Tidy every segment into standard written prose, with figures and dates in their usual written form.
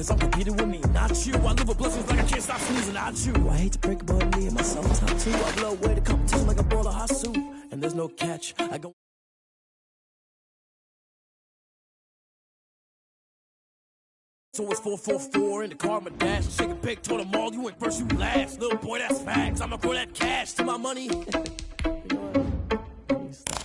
cause I'm competing with me, not you. I live with blessings like I can't stop sneezing, not you. I hate to break it, but me and my summertime too. I blow away the competition like a bowl of hot soup, and there's no catch. I go. So it's 444 in the car, my dash. Shake a big, told them all, you went first, you last. Little boy, that's facts. I'ma grow that cash to my money. You know what? Stop.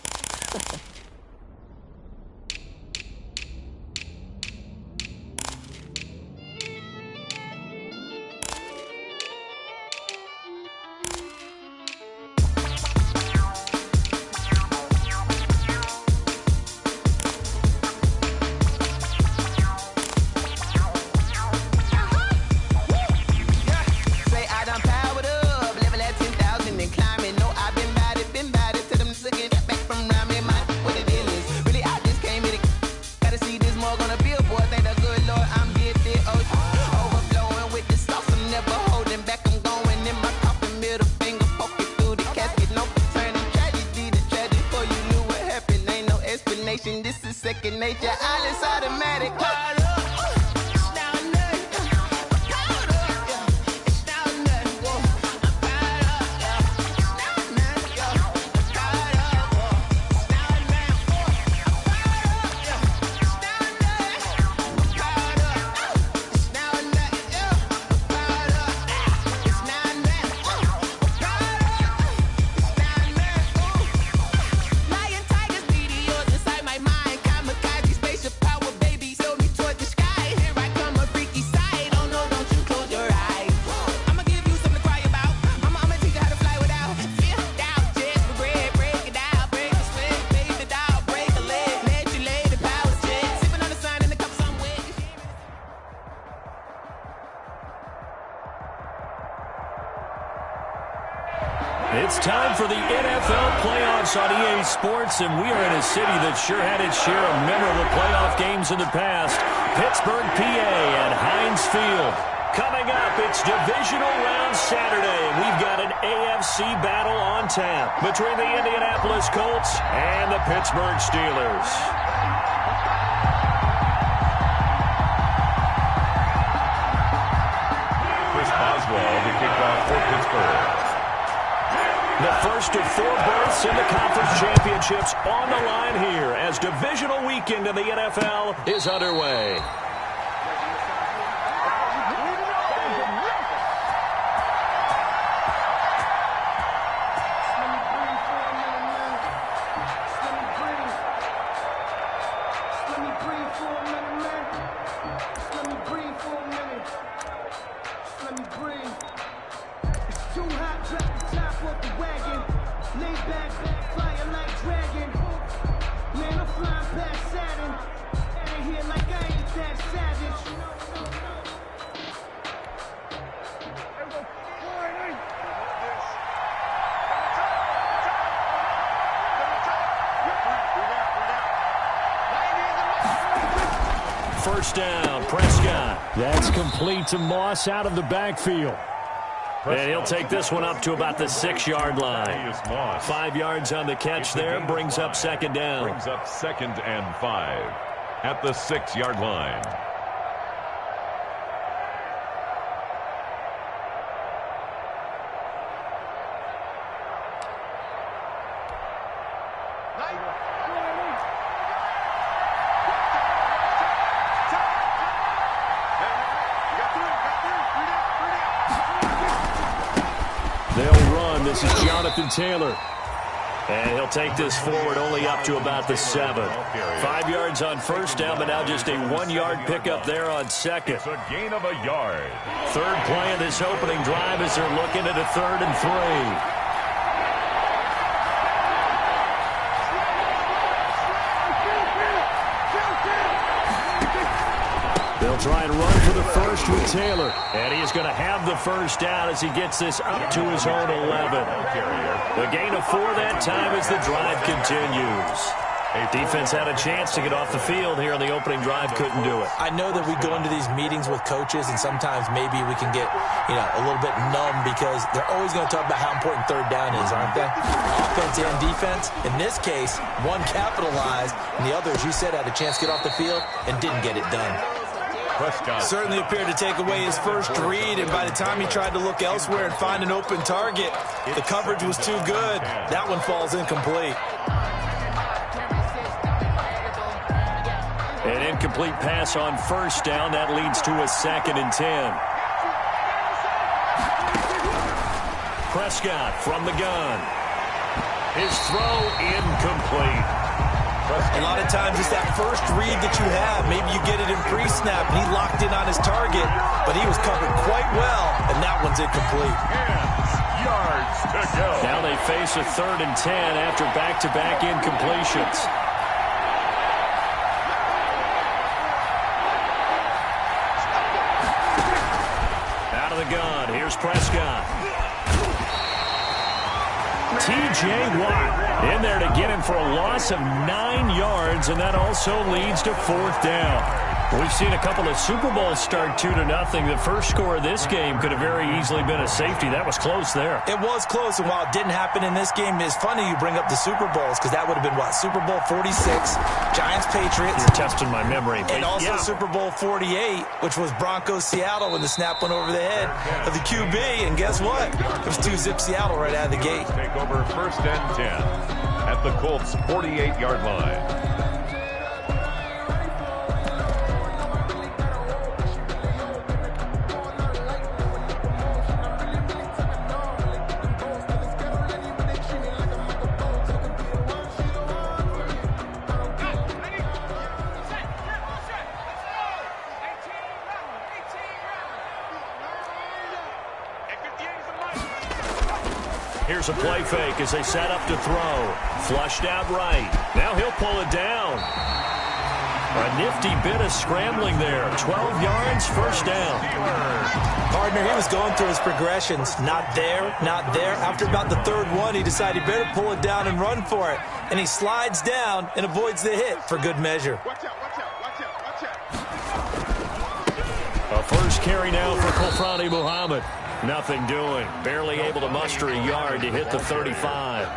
This is second nature, all is automatic. It's time for the NFL playoffs on EA Sports, and we are in a city that sure had its share of memorable playoff games in the past. Pittsburgh, PA at Heinz Field. Coming up, it's divisional round Saturday, and we've got an AFC battle on tap between the Indianapolis Colts and the Pittsburgh Steelers. Chris Boswell to kick off for Pittsburgh. The first of 4 berths in the conference championships on the line here as divisional weekend in the NFL is underway. First down, Prescott. That's complete to Moss out of the backfield. And he'll take this one up to about the 6-yard line. 5 yards on the catch there, brings up second down. Brings up 2nd and 5 at the 6-yard line. They'll run. This is Jonathan Taylor. And he'll take this forward only up to about the 7. 5 yards on first down, but now just a 1-yard pickup there on second. It's a gain of a yard. Third play of this opening drive as they're looking at a 3rd and 3. They'll try and run for the first with Taylor. And he's going to have the first down as he gets this up to his own 11. The gain of 4 that time as the drive continues. Defense had a chance to get off the field here on the opening drive, couldn't do it. I know that we go into these meetings with coaches, and sometimes maybe we can get, a little bit numb because they're always going to talk about how important third down is, aren't they? Offense and defense. In this case, one capitalized, and the other, as you said, had a chance to get off the field and didn't get it done. Prescott. Certainly appeared to take away his first read, and by the time he tried to look elsewhere and find an open target, the coverage was too good. That one falls incomplete. An incomplete pass on first down. That leads to a 2nd and 10. Prescott from the gun. His throw incomplete. A lot of times it's that first read that you have. Maybe you get it in pre-snap, and he locked in on his target, but he was covered quite well, and that one's incomplete. Yards to go. Now they face a 3rd and 10 after back-to-back incompletions. Out of the gun, here's Prescott. T.J. Watt in there to get him for a loss of 9 yards, and that also leads to 4th down. We've seen a couple of Super Bowls start 2-0. The first score of this game could have very easily been a safety. That was close there. It was close, and while it didn't happen in this game, it's funny you bring up the Super Bowls, because that would have been, what, Super Bowl 46, Giants-Patriots. You're testing my memory. And also Super Bowl 48, which was Broncos-Seattle when the snap went over the head of the QB, and guess what? It was 2-zip Seattle right out of the gate. Take over 1st and 10 at the Colts' 48-yard line. Here's a play fake as they set up to throw. Flushed out right. Now he'll pull it down. A nifty bit of scrambling there. 12 yards, 1st down. Partner, he was going through his progressions. Not there, not there. After about the 3rd one, he decided he better pull it down and run for it. And he slides down and avoids the hit for good measure. A first carry now for Kofrani Muhammad. Nothing doing. Barely able to muster a yard to hit the 35.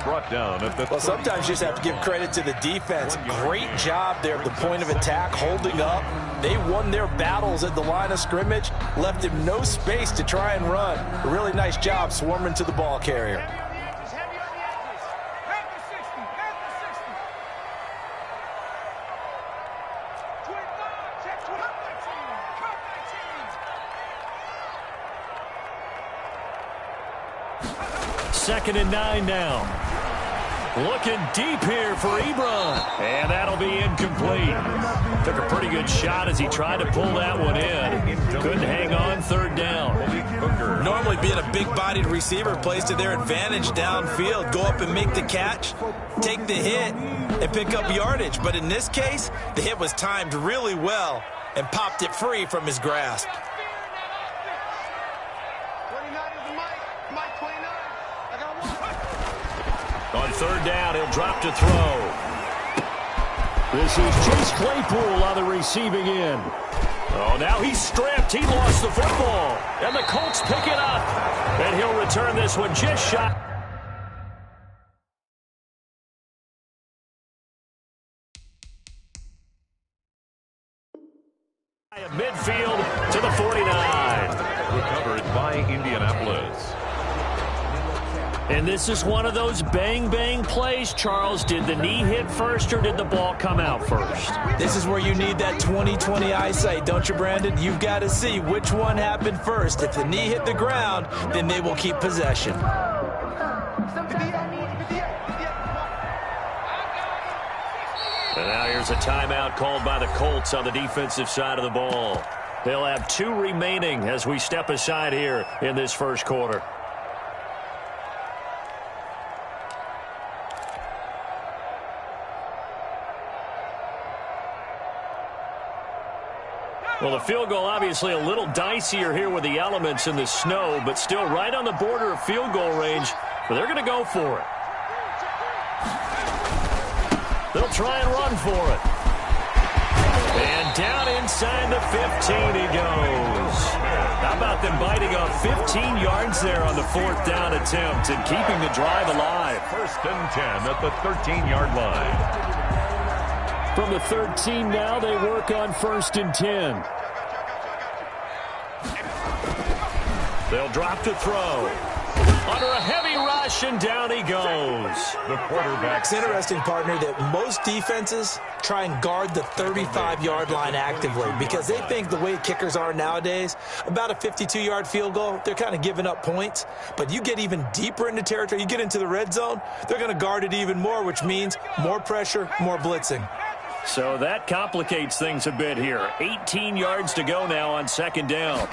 Brought down at the Well, sometimes you just have to give credit to the defense. Great job there at the point of attack, holding up. They won their battles at the line of scrimmage, left him no space to try and run. A really nice job swarming to the ball carrier. Second and 9 now. Looking deep here for Ebron. And that'll be incomplete. Took a pretty good shot as he tried to pull that one in. Couldn't hang on, 3rd down. Normally being a big-bodied receiver plays to their advantage downfield. Go up and make the catch, take the hit, and pick up yardage. But in this case, the hit was timed really well and popped it free from his grasp. On 3rd down, he'll drop to throw. This is Chase Claypool on the receiving end. Oh, now he's stripped. He lost the football. And the Colts pick it up. And he'll return this one just shy. Midfield to the 49. recovered by Indianapolis. And this is one of those bang-bang plays, Charles. Did the knee hit first or did the ball come out first? This is where you need that 20/20 eyesight, don't you, Brandon? You've got to see which one happened first. If the knee hit the ground, then they will keep possession. And now here's a timeout called by the Colts on the defensive side of the ball. They'll have 2 remaining as we step aside here in this first quarter. Well, the field goal obviously a little dicier here with the elements in the snow, but still right on the border of field goal range. But they're going to go for it. They'll try and run for it. And down inside the 15 he goes. How about them biting off 15 yards there on the 4th down attempt and keeping the drive alive? 1st and 10 at the 13-yard line. From the 13 now, they work on 1st and 10. They'll drop to throw. Under a heavy rush, and down he goes. The quarterback. It's interesting, partner, that most defenses try and guard the 35-yard line actively because they think the way kickers are nowadays, about a 52-yard field goal, they're kind of giving up points. But you get even deeper into territory, you get into the red zone, they're going to guard it even more, which means more pressure, more blitzing. So that complicates things a bit here. 18 yards to go now on 2nd down.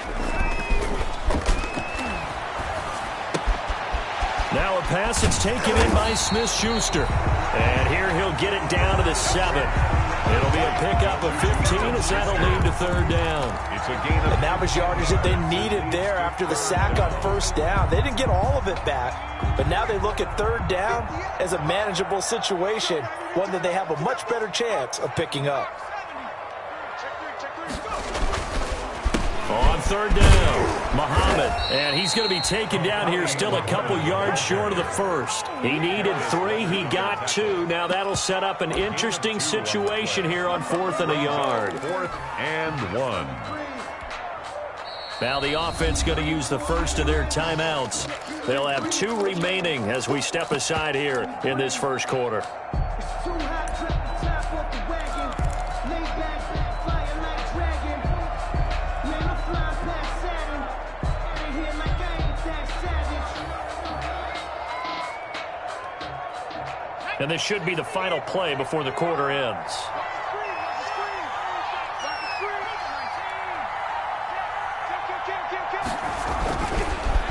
Now a pass that's taken in by Smith-Schuster. And here he'll get it down to the 7. It'll be a pickup of 15 as that'll lead to 3rd down. It's a gain of... And that was yardage that they needed there after the sack on 1st down. They didn't get all of it back, but now they look at 3rd down as a manageable situation, one that they have a much better chance of picking up. On 3rd down, Muhammad, and he's going to be taken down here still a couple yards short of the 1st. He needed 3, he got 2. Now that'll set up an interesting situation here on 4th and a yard. 4th and 1. Now the offense going to use the first of their timeouts. They'll have 2 remaining as we step aside here in this 1st quarter. And this should be the final play before the quarter ends.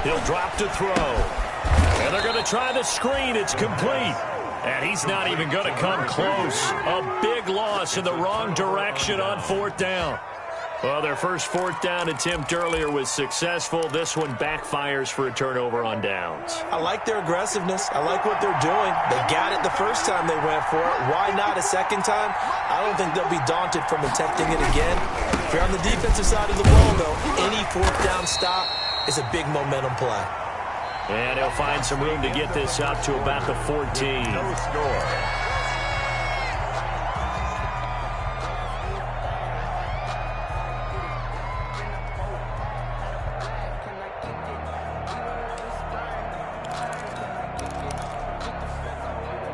He'll drop to throw. And they're going to try the screen. It's complete. And he's not even going to come close. A big loss in the wrong direction on 4th down. Well, their first 4th down attempt earlier was successful. This one backfires for a turnover on downs. I like their aggressiveness. I like what they're doing. They got it the first time they went for it. Why not a second time? I don't think they'll be daunted from attempting it again. If you're on the defensive side of the ball, though, any 4th down stop is a big momentum play. And he'll find some room to get this up to about the 14. No score.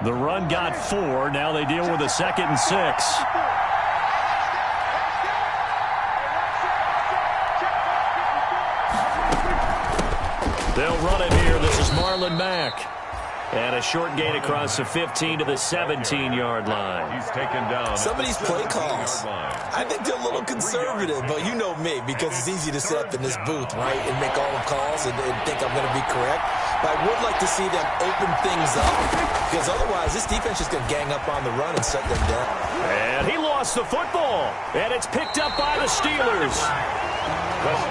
The run got 4. Now they deal with a 2nd and 6. They'll run it here. This is Marlon Mack. And a short gain across the 15 to the 17-yard line. He's taken down. Some of these play calls, I think they're a little conservative, but you know me, because it's easy to sit up in this booth, right, and make all the calls and think I'm going to be correct. But I would like to see them open things up, because otherwise this defense is going to gang up on the run and shut them down. And he lost the football, and it's picked up by the Steelers.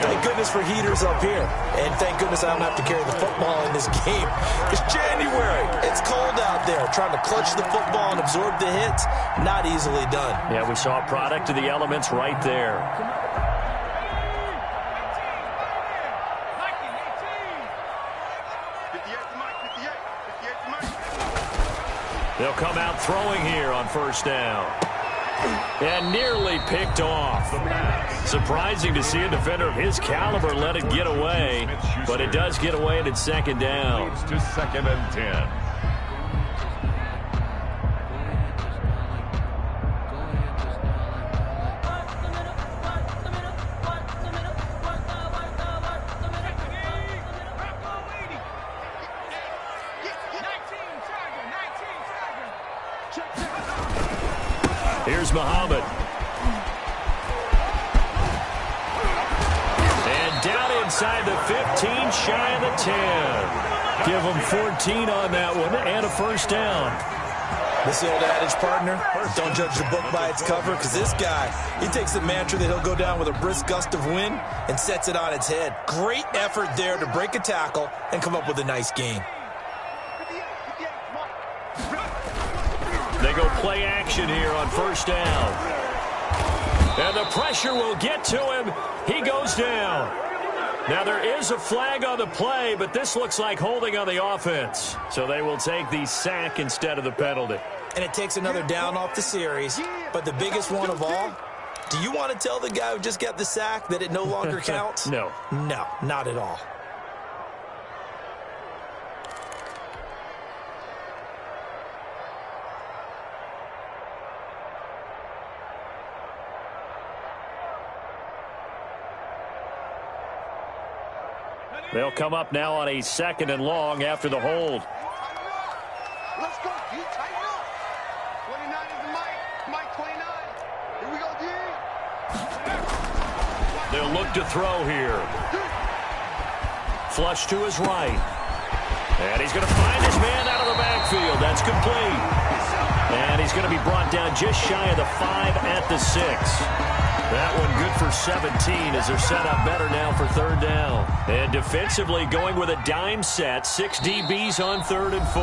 Thank goodness for heaters up here. And thank goodness I don't have to carry the football in this game. It's January. It's cold out there. Trying to clutch the football and absorb the hits, not easily done. Yeah, we saw a product of the elements right there. They'll come out throwing here on 1st down. And nearly picked off. Surprising to see a defender of his caliber let it get away, but it does get away and it's 2nd down. To 2nd and 10. Here's Muhammad. And down inside the 15, shy of the 10. Give them 14 on that one and a 1st down. This old adage, partner, don't judge the book by its cover, because this guy, he takes the mantra that he'll go down with a brisk gust of wind and sets it on its head. Great effort there to break a tackle and come up with a nice gain. They go play action here on 1st down. And the pressure will get to him. He goes down. Now, there is a flag on the play, but this looks like holding on the offense. So they will take the sack instead of the penalty. And it takes another down off the series. But the biggest one of all, do you want to tell the guy who just got the sack that it no longer counts? No. No, not at all. They'll come up now on a 2nd and long after the hold. Let's go, D. Tighten up. 29 is the Mike. Mike 29. Here we go, D. They'll look to throw here. Flush to his right. And he's going to find his man out of the backfield. That's complete. And he's going to be brought down just shy of the 5 at the 6. That one good for 17 as they're set up better now for 3rd down. And defensively going with a dime set, 6 DBs on 3rd and 4.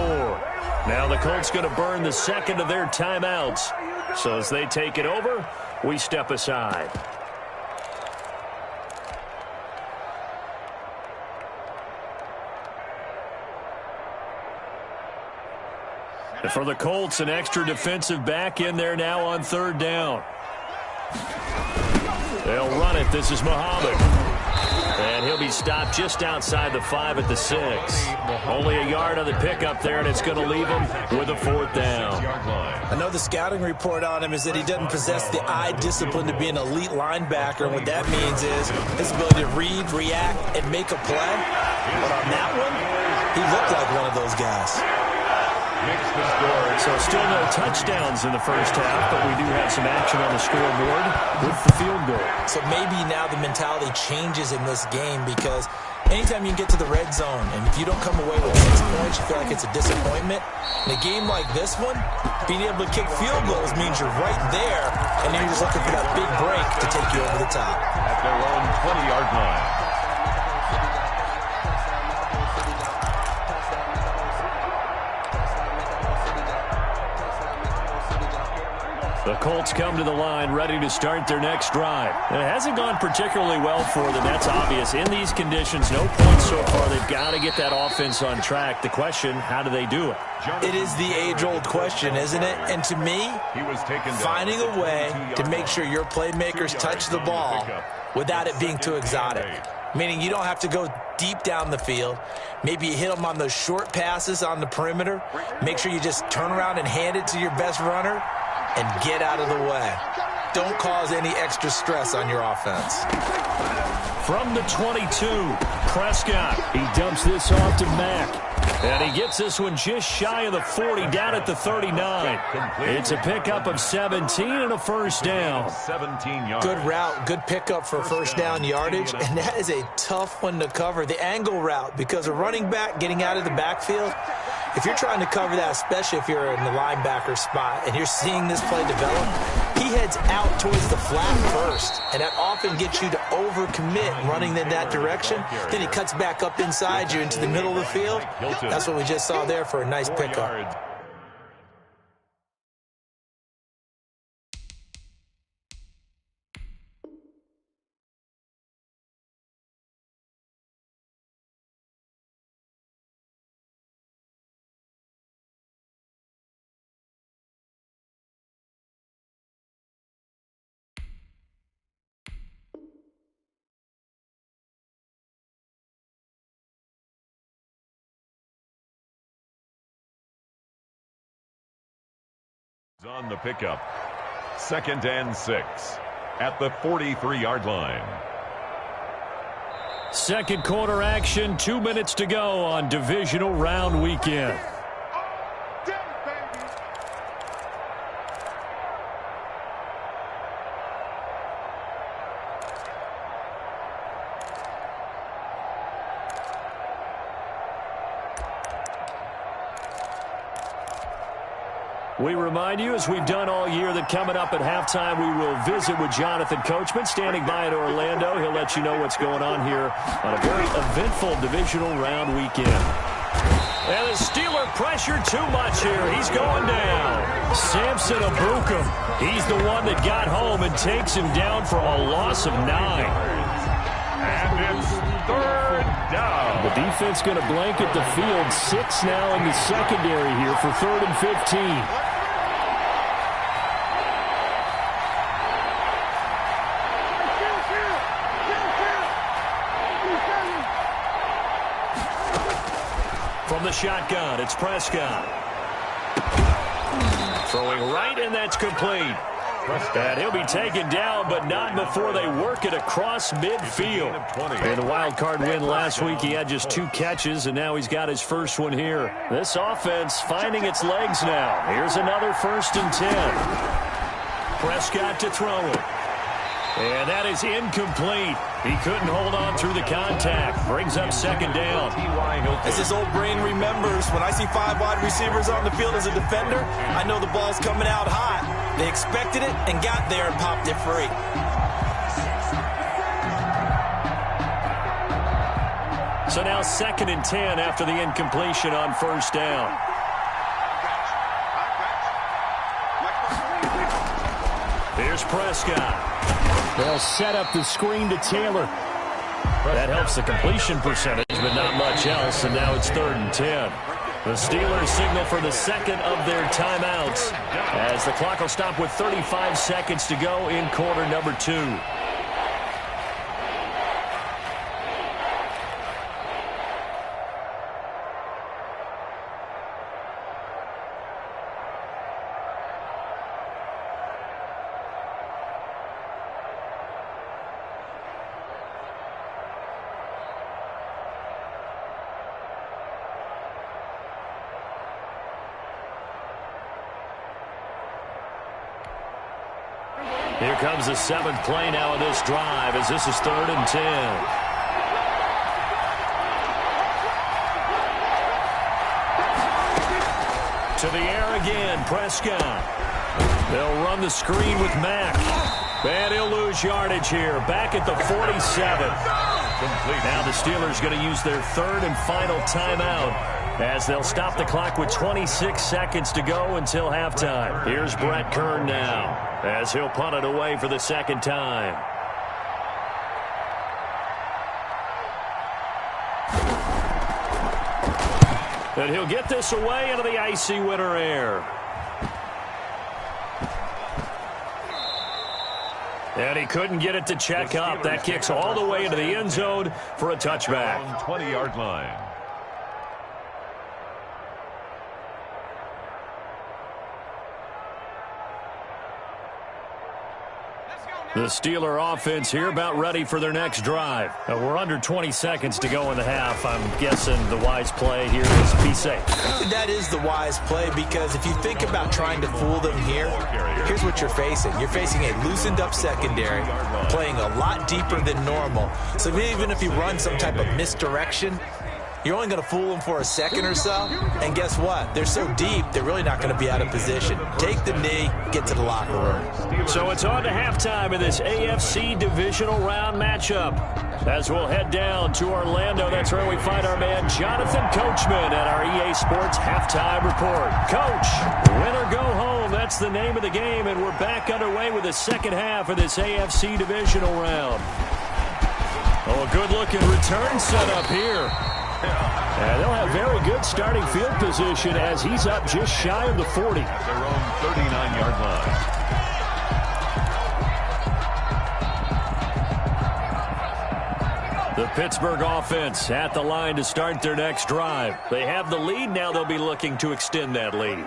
Now the Colts going to burn the 2nd of their timeouts. So as they take it over, we step aside. And for the Colts, an extra defensive back in there now on 3rd down. They'll run it. This is Muhammad. And he'll be stopped just outside the 5 at the 6. Only a yard on the pickup there, and it's going to leave him with a 4th down. I know the scouting report on him is that he doesn't possess the eye discipline to be an elite linebacker. And what that means is his ability to read, react, and make a play. But on that one, he looked like one of those guys. So still no touchdowns in the first half, but we do have some action on the scoreboard with the field goal. So maybe now the mentality changes in this game because anytime you get to the red zone and if you don't come away with 6 points, you feel like it's a disappointment. In a game like this one, being able to kick field goals means you're right there, and then you're just looking for that big break to take you over the top. At their own 20-yard line. The Colts come to the line ready to start their next drive. And it hasn't gone particularly well for them. That's obvious. In these conditions, no points so far. They've got to get that offense on track. The question, how do they do it? It is the age-old question, isn't it? And to me, finding a way to make sure your playmakers touch the ball without it being too exotic. Meaning you don't have to go deep down the field. Maybe you hit them on those short passes on the perimeter. Make sure you just turn around and hand it to your best runner and get out of the way. Don't cause any extra stress on your offense. From the 22, Prescott. He dumps this off to Mack. And he gets this one just shy of the 40, down at the 39. It's a pickup of 17 and a first down. 17 yards. Good route, good pickup for first down yardage, and that is a tough one to cover. The angle route, because a running back getting out of the backfield, if you're trying to cover that, especially if you're in the linebacker spot and you're seeing this play develop, he heads out towards the flat first, and that often gets you to overcommit running in that direction. Then he cuts back up inside you into the middle of the field. That's what we just saw there for a nice pickup. On the pickup, 2nd and 6 at the 43-yard line. Second quarter action, 2 minutes to go on divisional round weekend. We remind you, as we've done all year, that coming up at halftime, we will visit with Jonathan Coachman, standing by in Orlando. He'll let you know what's going on here on a very eventful divisional round weekend. And the Steeler pressure too much here. He's going down. Samson Abukum. He's the one that got home and takes him down for a loss of 9. And it's 3rd offense going to blanket the field. 6 now in the secondary here for 3rd and 15. From the shotgun, it's Prescott. Throwing right, and that's complete. And he'll be taken down, but not before they work it across midfield. In the wild card win last week, he had just 2 catches, and now he's got his first one here. This offense finding its legs now. Here's another 1st and 10. Prescott to throw it. And that is incomplete. He couldn't hold on through the contact. Brings up 2nd down. As his old brain remembers, when I see 5 wide receivers on the field as a defender, I know the ball's coming out hot. They expected it and got there and popped it free. So now 2nd and 10 after the incompletion on 1st down. Here's Prescott. They'll set up the screen to Taylor. That helps the completion percentage, but not much else, and now it's 3rd and 10. The Steelers signal for the 2nd of their timeouts as the clock will stop with 35 seconds to go in quarter number 2. Here comes the 7th play now of this drive as this is 3rd and 10. To the air again, Prescott. They'll run the screen with Mack. And he'll lose yardage here, back at the 47. Now the Steelers going to use their 3rd and final timeout as they'll stop the clock with 26 seconds to go until halftime. Here's Brett Kern now as he'll punt it away for the 2nd time. And he'll get this away into the icy winter air. And he couldn't get it to check up. That kicks all the way into the end zone for a touchback. 20-yard line. The Steeler offense here about ready for their next drive. We're under 20 seconds to go in the half. I'm guessing the wise play here is be safe. That is the wise play because if you think about trying to fool them here, here's what you're facing. You're facing a loosened up secondary, playing a lot deeper than normal. So even if you run some type of misdirection, you're only going to fool them for a second or so. And guess what? They're so deep, they're really not going to be out of position. Take the knee, get to the locker room. So it's on to halftime in this AFC divisional round matchup. As we'll head down to Orlando, that's where we find our man Jonathan Coachman at our EA Sports Halftime Report. Coach, win or go home, that's the name of the game, and we're back underway with the 2nd half of this AFC divisional round. Oh, a good-looking return set up here. And they'll have very good starting field position as he's up just shy of the 40. At their own 39-yard line. The Pittsburgh offense at the line to start their next drive. They have the lead. Now they'll be looking to extend that lead.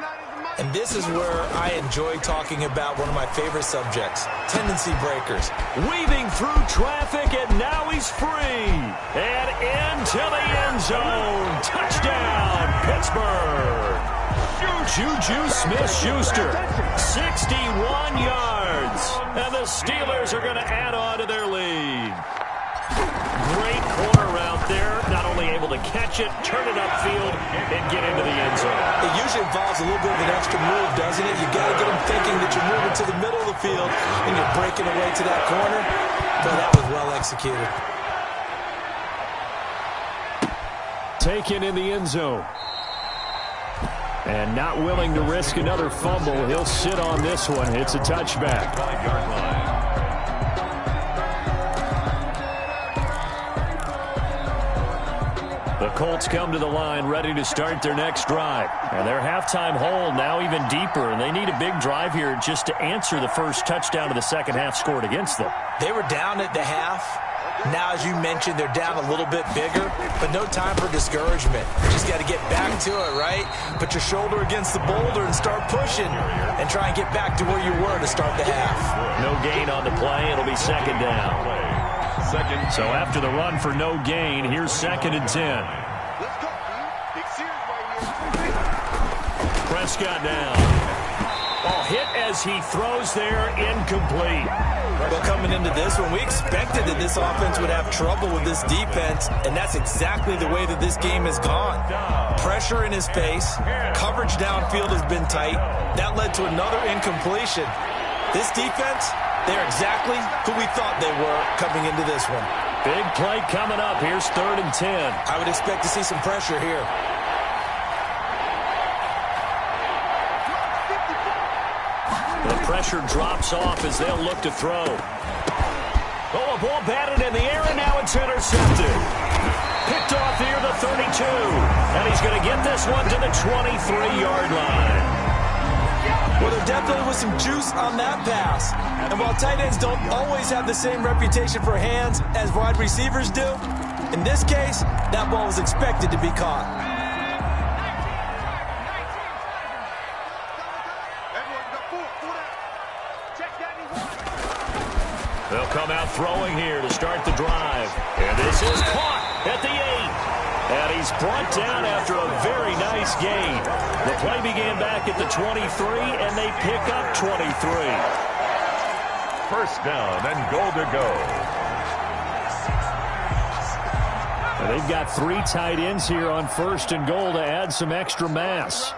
And this is where I enjoy talking about one of my favorite subjects, tendency breakers. Weaving through traffic, and now he's free. And into the end zone. Touchdown, Pittsburgh. Juju Smith-Schuster, 61 yards. And the Steelers are going to add on to their lead. Great corner route there. Not only able to catch it, turn it upfield, and get into the end zone. It usually involves a little bit of an extra move, doesn't it? You got to get them thinking that you're moving to the middle of the field and you're breaking away to that corner. But that was well executed. Taken in the end zone. And not willing to risk another fumble. He'll sit on this one. It's a touchback. 5-yard line. The Colts come to the line ready to start their next drive. And their halftime hole now even deeper, and they need a big drive here just to answer the first touchdown of the second half scored against them. They were down at the half. Now, as you mentioned, they're down a little bit bigger, but no time for discouragement. You just got to get back to it, right? Put your shoulder against the boulder and start pushing and try and get back to where you were to start the half. No gain on the play. It'll be second down. So after the run for no gain, here's 2nd and 10. Let's go, dude. Big series right here. Prescott down. Ball hit as he throws there, incomplete. Well, coming into this one, we expected that this offense would have trouble with this defense, and that's exactly the way that this game has gone. Pressure in his face, coverage downfield has been tight. That led to another incompletion. This defense, they're exactly who we thought they were coming into this one. Big play coming up. Here's 3rd and 10. I would expect to see some pressure here. The pressure drops off as they'll look to throw. Oh, a ball batted in the air, and now it's intercepted. Picked off here, the 32. And he's going to get this one to the 23-yard line. Well, there definitely was some juice on that pass. And while tight ends don't always have the same reputation for hands as wide receivers do, in this case, that ball was expected to be caught. They'll come out throwing here to start the drive. And this is caught at the 8. And he's brought down after a very nice gain. The play began back at the 23, and they pick up 23. First down and goal to go. And they've got 3 tight ends here on 1st and goal to add some extra mass.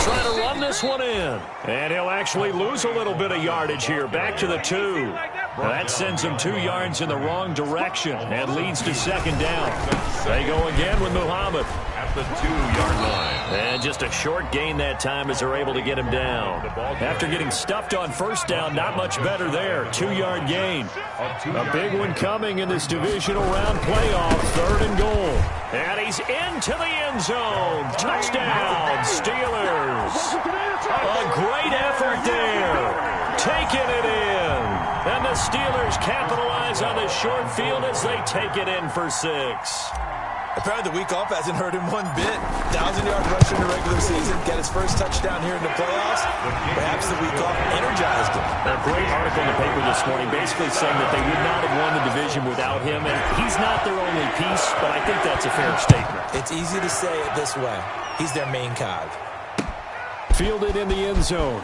Trying to run this one in. And he'll actually lose a little bit of yardage here. Back to the 2. Now that sends him 2 yards in the wrong direction and leads to 2nd down. They go again with Muhammad. At the 2-yard line. And just a short gain that time as they're able to get him down. After getting stuffed on 1st down, not much better there. 2-yard gain. A big one coming in this divisional round playoff. 3rd and goal. And he's into the end zone. Touchdown, Steelers. A great effort there. Taking it in. And the Steelers capitalize on the short field as they take it in for 6. Apparently the week off hasn't hurt him one bit. 1,000-yard rusher in the regular season, get his first touchdown here in the playoffs. Perhaps the week off energized him. A great article in the paper this morning basically saying that they would not have won the division without him, and he's not their only piece, but I think that's a fair statement. It's easy to say it this way. He's their main cog. Fielded in the end zone.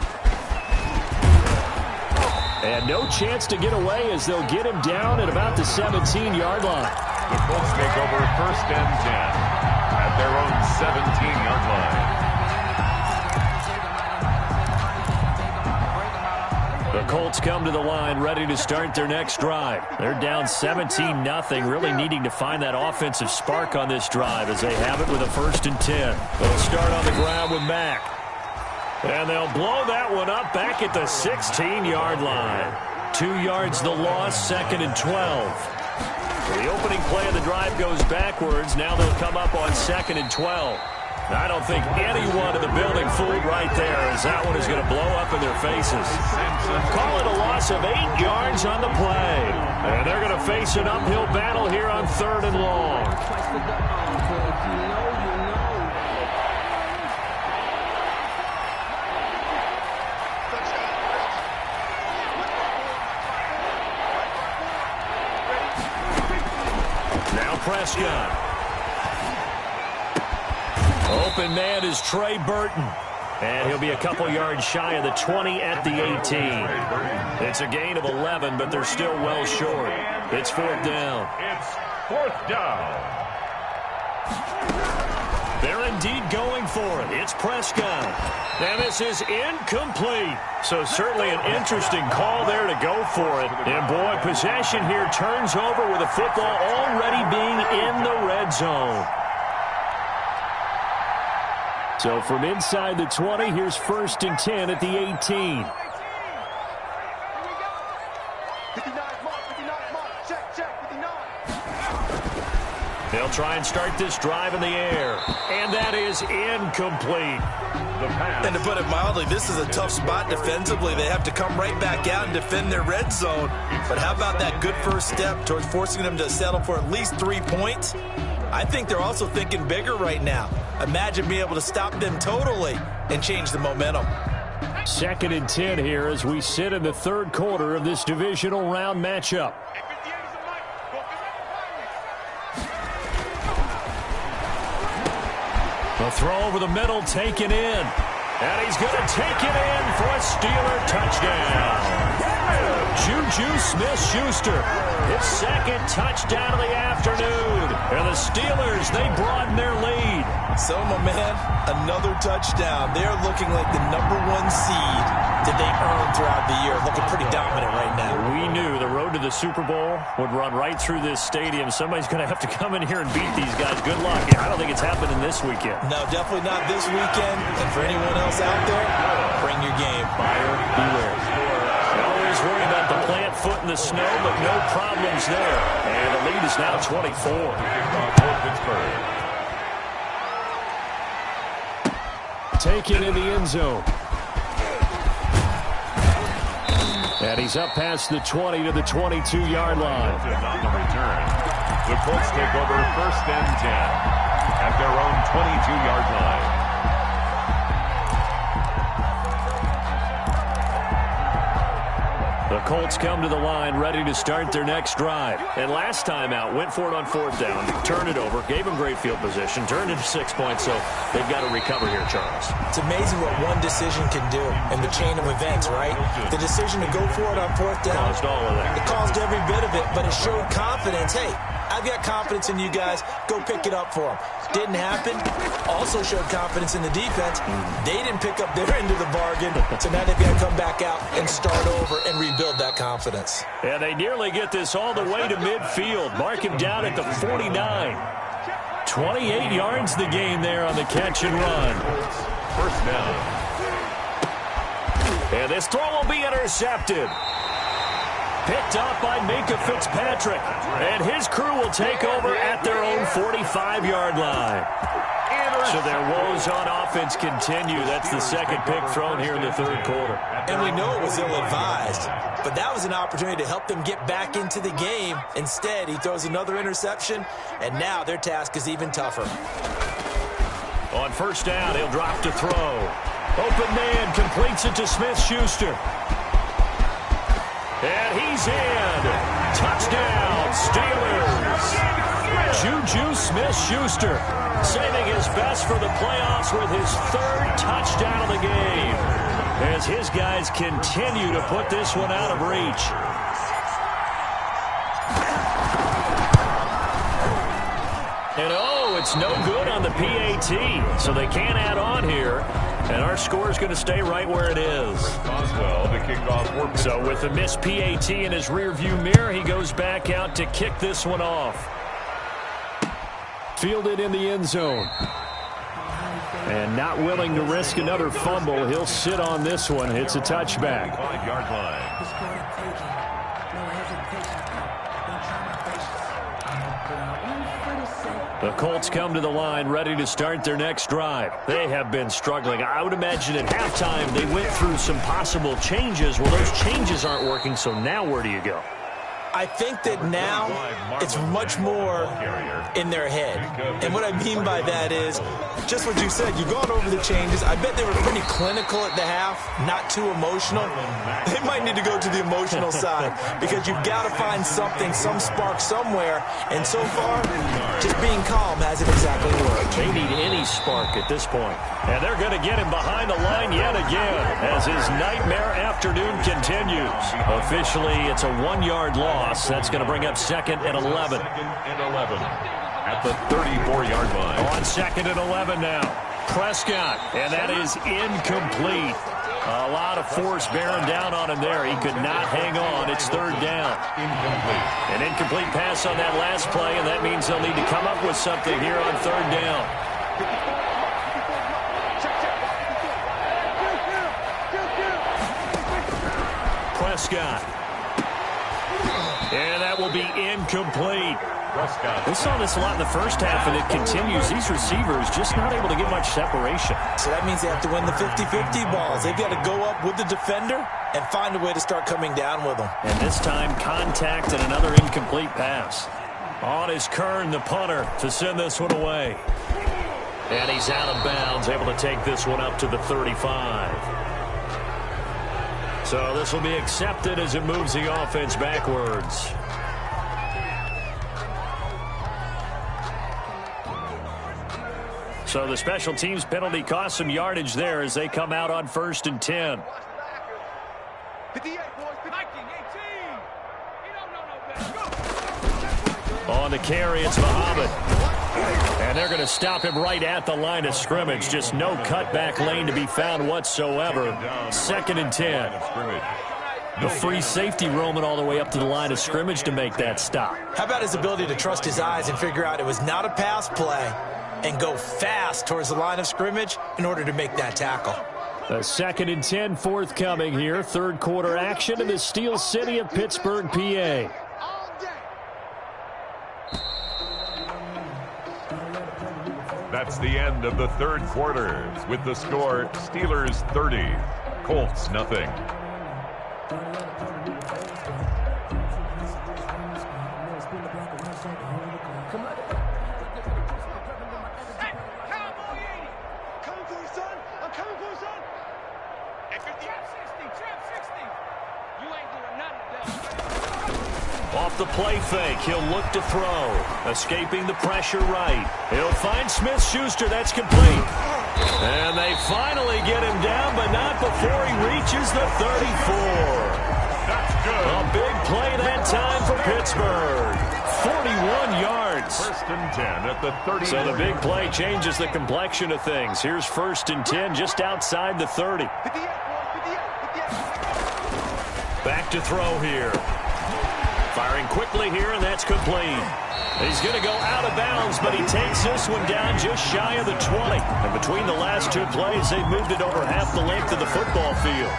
And no chance to get away as they'll get him down at about the 17-yard line. The Colts take over 1st and 10 at their own 17-yard line. The Colts come to the line ready to start their next drive. They're down 17-0, really needing to find that offensive spark on this drive as they have it with a 1st and 10. They'll start on the ground with Mack. And they'll blow that one up back at the 16-yard line. 2 yards the loss, 2nd and 12. The opening play of the drive goes backwards. Now they'll come up on 2nd and 12. I don't think anyone in the building fooled right there, as that one is going to blow up in their faces. Call it a loss of 8 yards on the play. And they're going to face an uphill battle here on 3rd and long. Prescott. Open man is Trey Burton. And he'll be a couple yards shy of the 20 at the 18. It's a gain of 11, but they're still well short. It's 4th down. It's 4th down. They're indeed going for it. It's Prescott. And this is incomplete. So certainly an interesting call there to go for it. And boy, possession here turns over with the football already being in the red zone. So from inside the 20, here's 1st and 10 at the 18. 59, They'll try and start this drive in the air. And that is incomplete. And to put it mildly, this is a tough spot defensively. They have to come right back out and defend their red zone. But how about that good first step towards forcing them to settle for at least 3 points? I think they're also thinking bigger right now. Imagine being able to stop them totally and change the momentum. 2nd and 10 here as we sit in the third quarter of this divisional round matchup. The throw over the middle, taken in. And he's going to take it in for a Steeler touchdown. Juju Smith-Schuster, his 2nd touchdown of the afternoon. And the Steelers, they broaden their lead. So, my man, another touchdown. They're looking like the #1 seed that they earned throughout the year. Looking pretty dominant right now. We knew the road to the Super Bowl would run right through this stadium. Somebody's going to have to come in here and beat these guys. Good luck. I don't think it's happening this weekend. No, definitely not this weekend. And for anyone else out there, bring your game. Buyer beware. Always worried about the plant foot in the snow, but no problems there. And the lead is now 24. Taken in the end zone. And he's up past the 20 to the 22-yard line. On the return, the Colts take over 1st and 10 at their own 22-yard line. The Colts come to the line ready to start their next drive. And last time out, went for it on 4th down, turned it over, gave them great field position, turned it 6 points, so they've got to recover here, Charles. It's amazing what one decision can do in the chain of events, right? The decision to go for it on 4th down. Caused all of that. It caused every bit of it, but it showed confidence. Hey, I've got confidence in you guys. Go pick it up for them. Didn't happen. Also showed confidence in the defense. They didn't pick up their end of the bargain, so now they've got to come back out and start over and rebuild that confidence. And they nearly get this all the way to midfield. Mark him down at the 49. 28 yards the game there on the catch and run. 1st down. And this throw will be intercepted. Picked up by Minka Fitzpatrick. And his crew will take over at their own 45-yard line. So their woes on offense continue. That's the 2nd pick thrown here in the 3rd quarter. And we know it was ill-advised, but that was an opportunity to help them get back into the game. Instead, he throws another interception, and now their task is even tougher. On 1st down, he'll drop to throw. Open man completes it to Smith-Schuster. And he's in. Touchdown, Steelers. Juju Smith-Schuster saving his best for the playoffs with his 3rd touchdown of the game as his guys continue to put this one out of reach. And it's no good on the PAT, so they can't add on here. And our score is going to stay right where it is. So with the missed PAT in his rearview mirror, he goes back out to kick this one off. Fielded in the end zone. And not willing to risk another fumble, he'll sit on this one. It's a touchback. 5-yard line. The Colts come to the line ready to start their next drive. They have been struggling. I would imagine at halftime they went through some possible changes. Well, those changes aren't working, so now where do you go? I think that now it's much more in their head. And what I mean by that is just what you said. You've gone over the changes. I bet they were pretty clinical at the half, not too emotional. They might need to go to the emotional side because you've got to find something, some spark somewhere. And so far, just being calm hasn't exactly worked. They need any spark at this point. And they're going to get him behind the line yet again as his nightmare afternoon continues. Officially, it's a 1-yard loss. That's going to bring up 2nd and 11. 2nd and 11 at the 34-yard line. On 2nd and 11 now. Prescott, and that is incomplete. A lot of force bearing down on him there. He could not hang on. It's 3rd down. Incomplete. An incomplete pass on that last play, and that means they'll need to come up with something here on 3rd down. Prescott. And that will be incomplete. We saw this a lot in the first half, and it continues. These receivers just not able to get much separation. So that means they have to win the 50-50 balls. They've got to go up with the defender and find a way to start coming down with them. And this time, contact and another incomplete pass. On is Kern, the punter, to send this one away. And he's out of bounds, able to take this one up to the 35. So this will be accepted as it moves the offense backwards. So the special teams penalty cost some yardage there as they come out on 1st and 10. 58, boys. 19, 18. On the carry, it's Muhammad. And they're going to stop him right at the line of scrimmage. Just no cutback lane to be found whatsoever. 2nd and 10. The free safety roaming all the way up to the line of scrimmage to make that stop. How about his ability to trust his eyes and figure out it was not a pass play and go fast towards the line of scrimmage in order to make that tackle. A 2nd and 10 forthcoming here. 3rd quarter action in the Steel City of Pittsburgh, PA. That's the end of the 3rd quarter with the score Steelers 30, Colts nothing. Off the play fake, he'll look to throw. Escaping the pressure right. He'll find Smith-Schuster. That's complete. And they finally get him down, but not before he reaches the 34. That's good. A big play that time for Pittsburgh. 41 yards. 1st and 10 at the 30. So the big play changes the complexion of things. Here's 1st and 10 just outside the 30. Back to throw here. Firing quickly here, and that's complete. He's going to go out of bounds, but he takes this one down just shy of the 20. And between the last 2 plays, they've moved it over half the length of the football field.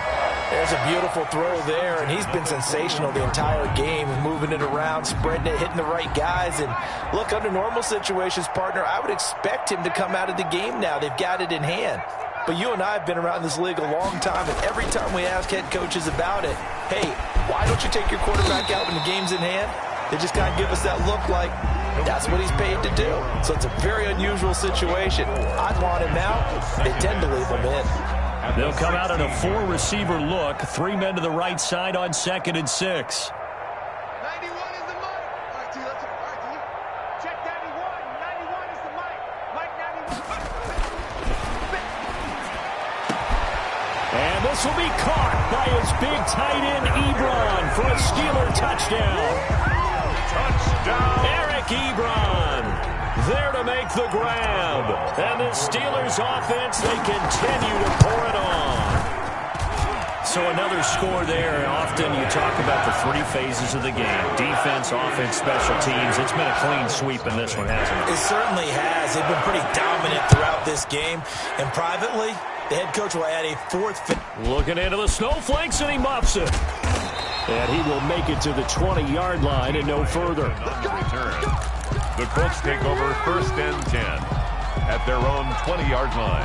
There's a beautiful throw there, and he's been sensational the entire game, moving it around, spreading it, hitting the right guys. And look, under normal situations, partner, I would expect him to come out of the game now. They've got it in hand. But you and I have been around this league a long time, and every time we ask head coaches about it, hey, why don't you take your quarterback out when the game's in hand? They just kind of give us that look like that's what he's paid to do. So it's a very unusual situation. I'd want him out. They tend to leave him in. They'll come out in a 4-receiver look. 3 men to the right side on 2nd and 6. 91 is the mic. All right, T, let's all right, T. Check 91. 91 is the mic. Mike 91. And this will be caught by his big tight end, Ebron, for a Steeler touchdown. Touchdown. Eric Ebron there to make the grab. And the Steelers offense, they continue to pour it on. So another score there. Often you talk about the 3 phases of the game. Defense, offense, special teams. It's been a clean sweep in this one, hasn't it? It certainly has. They've been pretty dominant throughout this game. And privately, the head coach will add a 4th. Looking into the snowflakes, and he muffs it. And he will make it to the 20-yard line and no further. The Colts take over 1st and 10 at their own 20-yard line.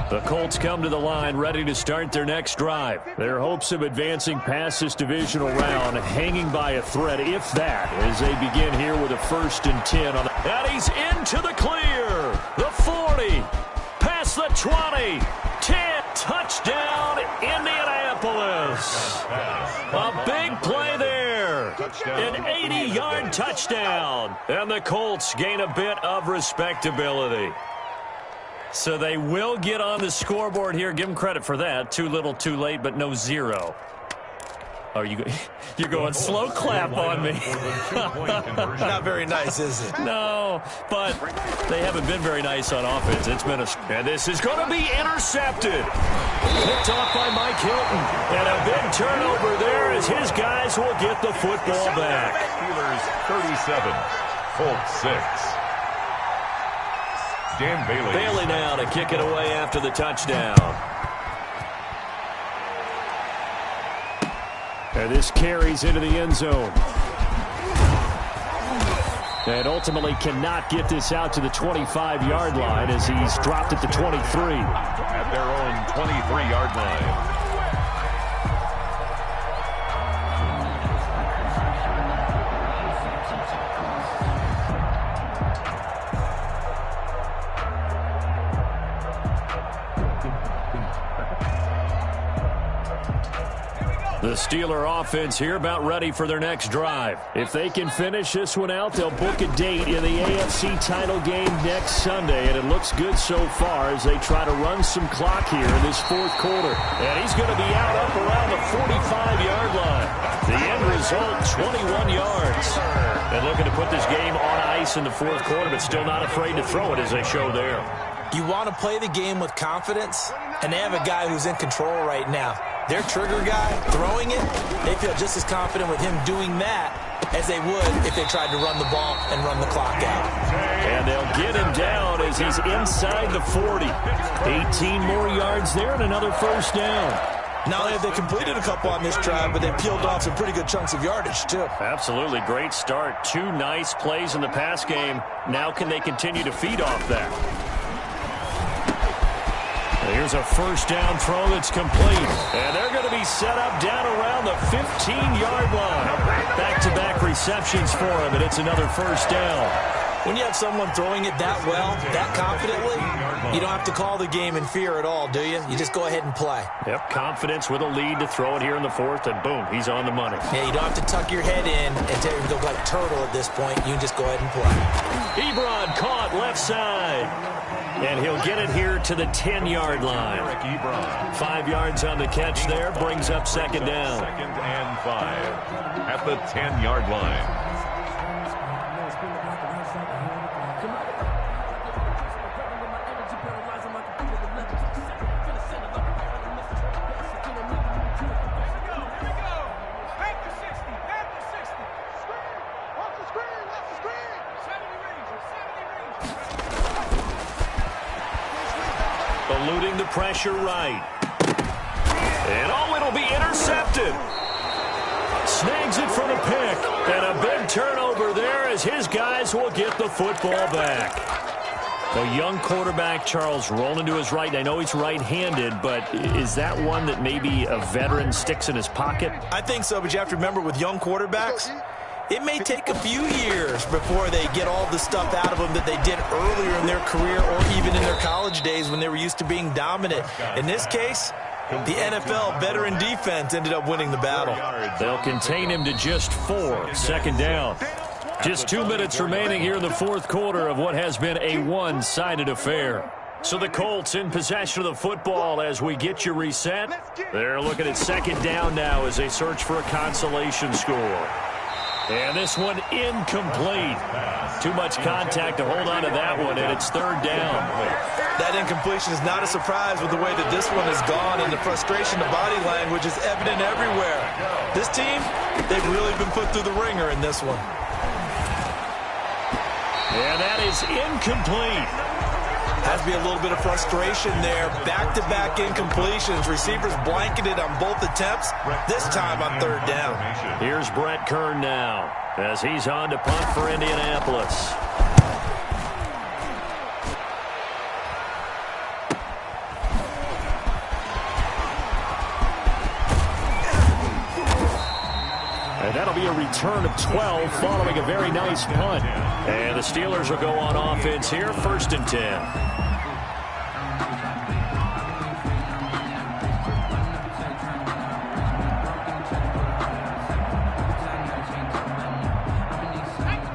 The Colts come to the line ready to start their next drive. Their hopes of advancing past this divisional round hanging by a thread, if that, as they begin here with a 1st and 10. And he's into the clear. The 40. Past the 20. 10. Touchdown, Indianapolis. A big play there. An 80-yard touchdown. And the Colts gain a bit of respectability. So they will get on the scoreboard here. Give them credit for that. Too little, too late, but no 0. Oh, you're going slow clap on me. Not very nice, is it? No, but they haven't been very nice on offense. It's been and this is going to be intercepted. Picked off by Mike Hilton. And a big turnover there as his guys will get the football back. Steelers 37, Colts 6. Dan Bailey. Bailey now to kick it away after the touchdown. And this carries into the end zone. And ultimately cannot get this out to the 25-yard line as he's dropped at the 23. At their own 23-yard line. The Steeler offense here about ready for their next drive. If they can finish this one out, they'll book a date in the AFC title game next Sunday, and it looks good so far as they try to run some clock here in this fourth quarter. And he's going to be out up around the 45-yard line. The end result, 21 yards. And looking to put this game on ice in the fourth quarter, but still not afraid to throw it as they show there. You want to play the game with confidence, and they have a guy who's in control right now. Their trigger guy throwing it, they feel just as confident with him doing that as they would if they tried to run the ball and run the clock out. And they'll get him down as he's inside the 40. 18 more yards there and another first down. Not only have they completed a couple on this drive, but they peeled off some pretty good chunks of yardage, too. Absolutely. Great start. 2 nice plays in the pass game. Now can they continue to feed off that? Here's a first down throw that's complete. And they're going to be set up down around the 15-yard line. Back-to-back receptions for him, and it's another first down. When you have someone throwing it that well, that confidently, you don't have to call the game in fear at all, do you? You just go ahead and play. Yep, confidence with a lead to throw it here in the fourth, and boom, he's on the money. Yeah, you don't have to tuck your head in and go like turtle at this point. You can just go ahead and play. Ebron caught left side. And he'll get it here to the 10-yard line. 5 yards on the catch there, brings up second down. 2nd and 5 at the 10-yard line. Eluding the pressure right. And oh, it'll be intercepted. Snags it for the pick. And a big turnover there as his guys will get the football back. The young quarterback, Charles, rolling to his right. And I know he's right-handed, but is that one that maybe a veteran sticks in his pocket? I think so, but you have to remember with young quarterbacks, it may take a few years before they get all the stuff out of them that they did earlier in their career or even in their college days when they were used to being dominant. In this case, the NFL veteran defense ended up winning the battle. They'll contain him to just 4. Second down. Just 2 minutes remaining here in the fourth quarter of what has been a one-sided affair. So the Colts in possession of the football as we get you reset. They're looking at second down now as they search for a consolation score. And this one incomplete. Too much contact to hold on to that one, and it's third down. That incompletion is not a surprise with the way that this one has gone, and the frustration, the body language is evident everywhere. This team, they've really been put through the ringer in this one. And that is incomplete. Has to be a little bit of frustration there. Back-to-back incompletions. Receivers blanketed on both attempts, this time on third down. Here's Brett Kern now as he's on to punt for Indianapolis. And that'll be a return of 12 following a very nice punt. And the Steelers will go on offense here, 1st and 10.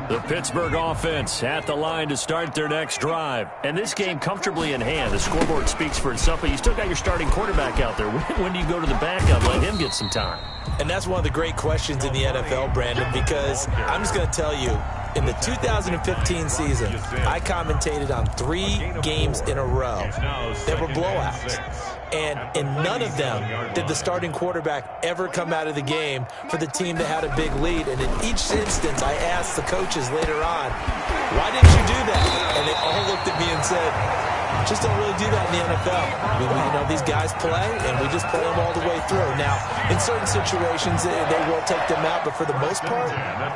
The Pittsburgh offense at the line to start their next drive. And this game comfortably in hand. The scoreboard speaks for itself, but you still got your starting quarterback out there. When do you go to the backup, let him get some time? And that's one of the great questions in the NFL, Brandon, because I'm just going to tell you, in the 2015 season, I commentated on 3 games in a row that were blowouts. And in none of them did the starting quarterback ever come out of the game for the team that had a big lead. And in each instance, I asked the coaches later on, why didn't you do that? And they all looked at me and said, Just don't really do that in the NFL. I mean, these guys play, and we just play them all the way through. Now, in certain situations, they will take them out, but for the most part,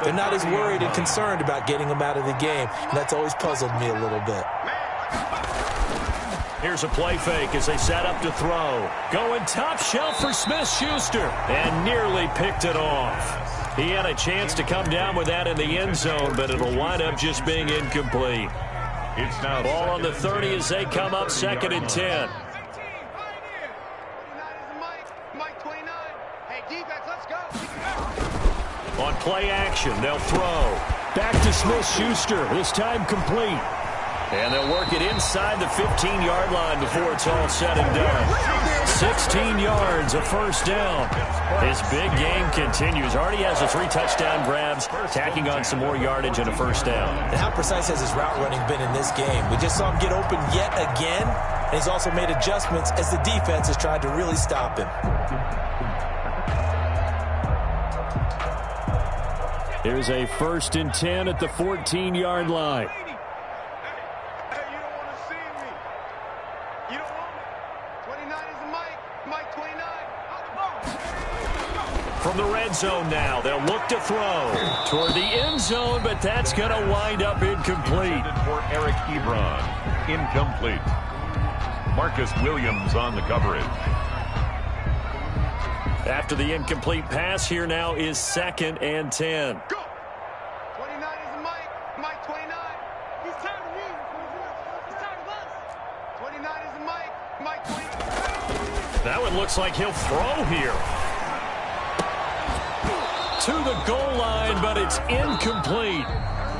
they're not as worried and concerned about getting them out of the game, and that's always puzzled me a little bit. Here's a play fake as they set up to throw. Going top shelf for Smith-Schuster, and nearly picked it off. He had a chance to come down with that in the end zone, but it'll wind up just being incomplete. It's now ball on the 30 as they come up 2nd and 10. On play action, they'll throw. Back to Smith-Schuster, this time complete. And they'll work it inside the 15-yard line before it's all said and done. 16 yards, a first down. His big game continues. Already has the 3 touchdown grabs, tacking on some more yardage and a first down. And how precise has his route running been in this game? We just saw him get open yet again, and he's also made adjustments as the defense has tried to really stop him. Here's a 1st and 10 at the 14-yard line. From the red zone now, they'll look to throw toward the end zone, but that's going to wind up incomplete. For Eric Ebron, incomplete. Marcus Williams on the coverage. After the incomplete pass, here now is 2nd and 10. Go! 29 is Mike. Mike 29. He's tired of me. He's tired of us. 29 is Mike. Mike 29. That one looks like he'll throw here. To the goal line, but it's incomplete.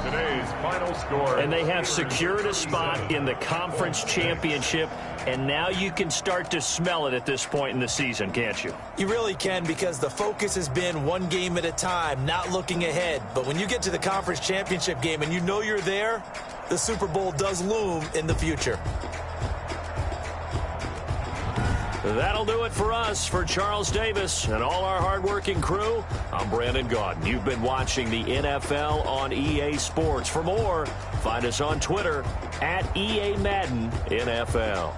Today's final score. And they have secured a spot in the conference championship, and now you can start to smell it at this point in the season, can't you? You really can, because the focus has been one game at a time, not looking ahead. But when you get to the conference championship game and you know you're there, the Super Bowl does loom in the future. That'll do it for us. For Charles Davis and all our hardworking crew, I'm Brandon Gaudin. You've been watching the NFL on EA Sports. For more, find us on Twitter at EA Madden NFL.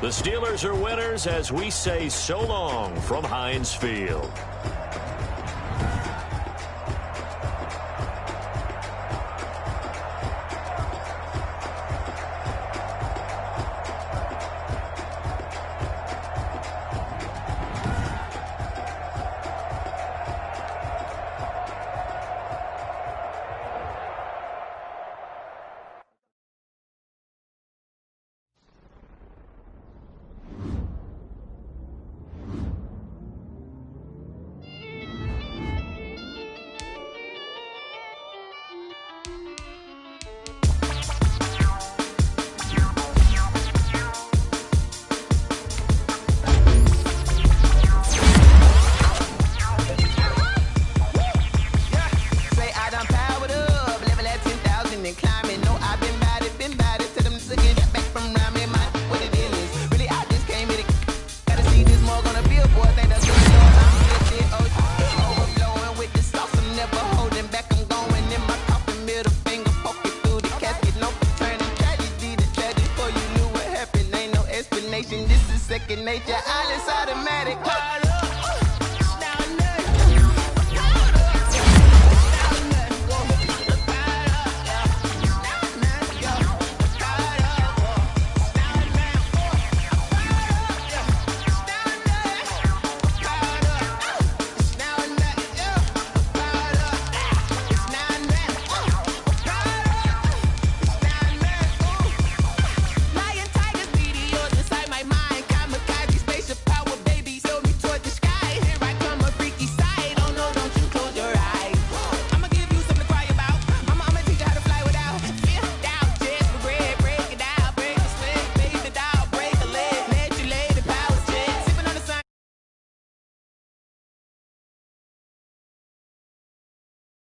The Steelers are winners as we say so long from Heinz Field. This is second nature, all is automatic.